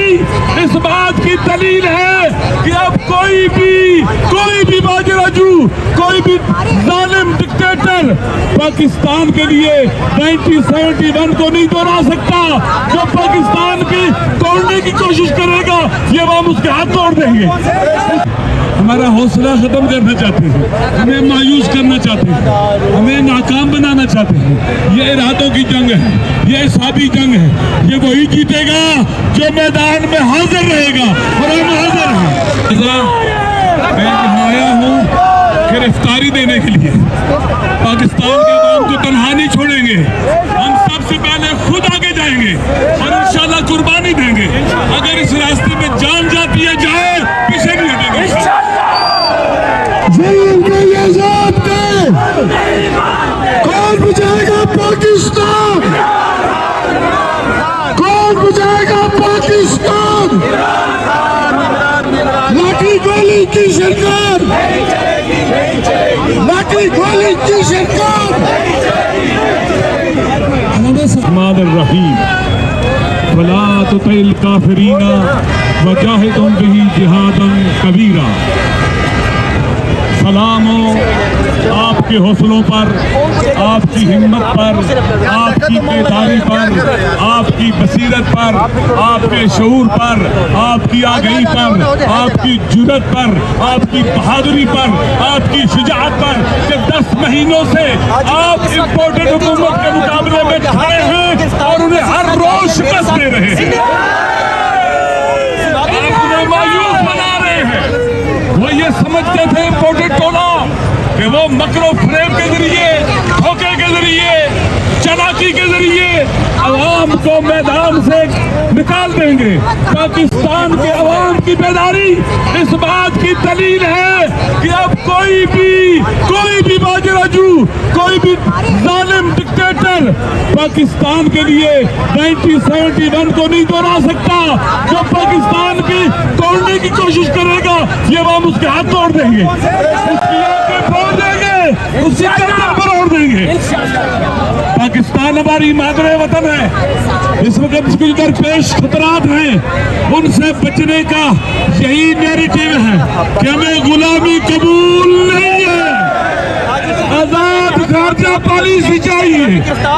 बेदारी इस बात की दलील है कि अब कोई भी बाजराजू, कोई भी जालिम डिक्टेटर पाकिस्तान के लिए 1971 को नहीं दोहरा सकता। जो पाकिस्तान की तोड़ने की कोशिश करेगा ये हम उसके हाथ तोड़ देंगे। हमारा हौसला खत्म करना चाहते हैं, हमें मायूस करना चाहते हैं, हमें नाकाम बनाना चाहते हैं। ये इरादों की जंग है, ये हिसाबी जंग है। ये वही जीतेगा जो मैदान में हाजिर रहेगा और हम हाजिर हैं। मैं यहाँ आया हूँ गिरफ्तारी देने के लिए। पाकिस्तान के अवाम को तन्हा नहीं छोड़ेंगे। हम सबसे पहले खुद आगे जाएंगे और इंशाल्लाह कुर्बानी देंगे। अगर इस रास्ते में जान जाती है जाए, पीछे नहीं हटेंगे। कौन बचाएगा पाकिस्तान? कौन बचाएगा पाकिस्तान? लाठी गोली की सरकार, लाठी गोली की सरकार। रहीम फला तुतिल काफिरीना वजाहिदुम बिही जिहादन कबीरा। सलाम हो आपके हौसलों पर, आपकी हिम्मत पर, आपकी बेदारी पर, आपकी बसीरत पर, आपके शऊर पर, आपकी आगही पर, आपकी जुर्रत पर, आपकी बहादुरी पर, आपकी शुजाअत पर कि 10 महीनों से आप इम्पोर्टेड हुकूमत के मुकाबले में खड़े हैं और उन्हें हर रोज शिकस्त दे रहे हैं। आप उन्हें मायूस बना रहे हैं। वो ये समझते थे इम्पोर्टेड टोला कि वो मकरो फ्रेब के जरिए, धोखे के जरिए, चालाकी के जरिए अवाम को मैदान से निकाल देंगे। पाकिस्तान के अवाम की बेदारी इस बात की दलील है कि अब कोई भी बाजराजू, कोई भी जालिम डिक्टेटर पाकिस्तान के लिए 1971 को नहीं दोहरा सकता। जो पाकिस्तान की तोड़ने की कोशिश करेगा ये हम उसके हाथ तोड़ देंगे, उसकी आंखें फोड़ देंगे, उसकी गर्दन पर ओढ़ देंगे। पाकिस्तान हमारी मादरे वतन है। इस वक्त कुछ दरपेश खतरात हैं, उनसे बचने का यही नैरेटिव है कि हमें गुलामी कबूल नहीं है। आजाद खारजा पॉलिसी चाहिए,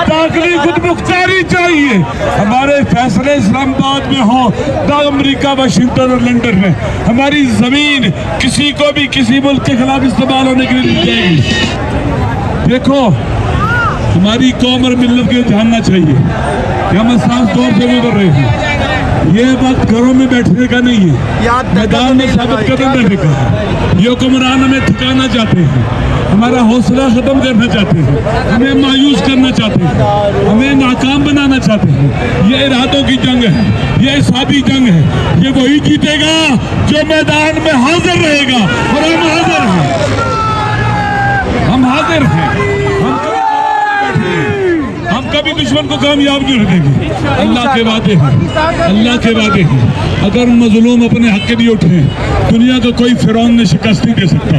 दाखिली खुद मुख्तारी चाहिए। हमारे फैसले इस्लामाबाद में हो ना अमेरिका, वाशिंगटन और लंदन में। हमारी जमीन किसी को भी किसी मुल्क के खिलाफ इस्तेमाल होने के लिए नहीं जाएगी। देखो हमारी कौम और मिल्लत को जानना चाहिए कि हम आसान तौर से गुजर रहे हैं। ये वक्त घरों में बैठने का नहीं है, मैदान में साबित कदम रहने का है। ये हुक्मरान हमें ठिकाना चाहते हैं, हमारा हौसला खत्म करना चाहते हैं, हमें मायूस करना चाहते हैं, हमें नाकाम बनाना चाहते हैं। ये इरादों की जंग है, ये हिसाबी जंग है। ये वही जीतेगा जो मैदान में हाजिर रहेगा और हम हाजिर हैं। हम हाजिर हैं। हम कभी दुश्मन को कामयाब नहीं रखेंगे। अल्लाह के वादे हैं, अल्लाह के वादे हैं। अगर मजलूम अपने हक के लिए उठे, दुनिया का कोई फिरौन ने शिकस्त नहीं दे सकता।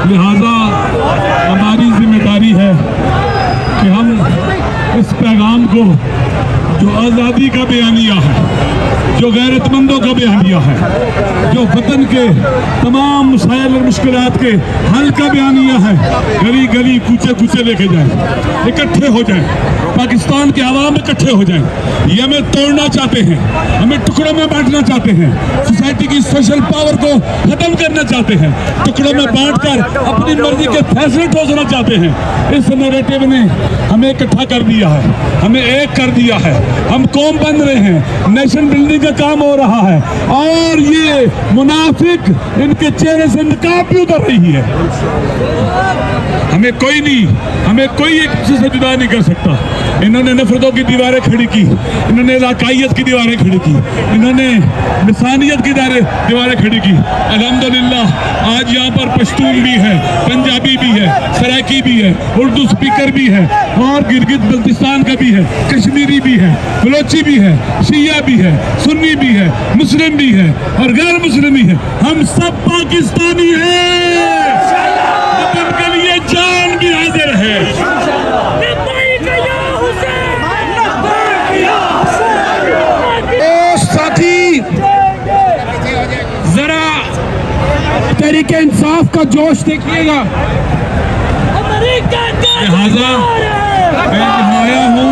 लिहाजा हमारी जिम्मेदारी है कि हम इस पैगाम को, जो आज़ादी का बयानिया है, जो गैरतमंदों का बयानिया है, जो वतन के तमाम मसाइल और मुश्किलात के हल का बयानिया है, गली गली कूचे कूचे लेके जाए, इकट्ठे हो जाए, पाकिस्तान के अवाम इकट्ठे हो जाए। ये हमें तोड़ना चाहते हैं, हमें टुकड़ों में बांटना चाहते हैं, सोसाइटी की सोशल पावर को खत्म करना चाहते हैं, टुकड़ों में बांटकर अपनी मर्जी के फैसले ठोसना चाहते हैं। इस नैरेटिव ने हमें इकट्ठा कर दिया है, हमें एक कर दिया है। हम कौम बन रहे हैं, नेशन बिल्डिंग का काम हो रहा है और ये मुनाफिक इनके चेहरे से नकाब भी उतर रही है। हमें कोई एक दूसरे से जुदा नहीं कर सकता। इन्होंने नफरतों की दीवारें खड़ी की, इन्होंने इलाकाइयत की दीवारें खड़ी की, इन्होंने लिसानियत की दीवारें खड़ी की। अल्हम्दुलिल्लाह आज यहाँ पर पश्तून भी है, पंजाबी भी है, सराइकी भी है, उर्दू स्पीकर भी है और गिलगित बल्तिस्तान का भी है, कश्मीरी भी है, बलोची भी है, शिया भी है, सुन्नी भी है, मुस्लिम भी है और गैर मुस्लिम भी है। हम सब पाकिस्तानी हैं, वतन के लिए जान भी हाजिर है। तहरीक इंसाफ का जोश देखिएगा। लिहाजा मैं यहाँ आया हूँ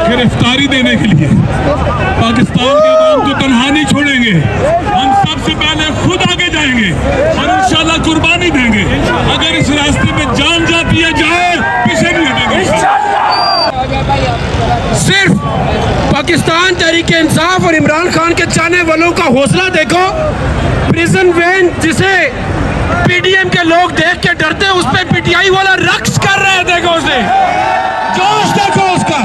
गिरफ्तारी देने के लिए। पाकिस्तान के आवाम को तन्हा नहीं छोड़ेंगे। हम सबसे पहले खुद आगे जाएंगे और इंशाल्लाह कुर्बानी देंगे। अगर इस रास्ते में जान जाती है जाए, पीछे नहीं हटेंगे। सिर्फ पाकिस्तान तहरीक इंसाफ और इमरान खान के चाहने वालों का हौसला देखो। प्रिजन वैन जिसे पीडीएम के लोग देख के डरते हैं, उस पर पीटीआई वाला रक्स कर रहे हैं। देखो उसे जोश, देखो उसका।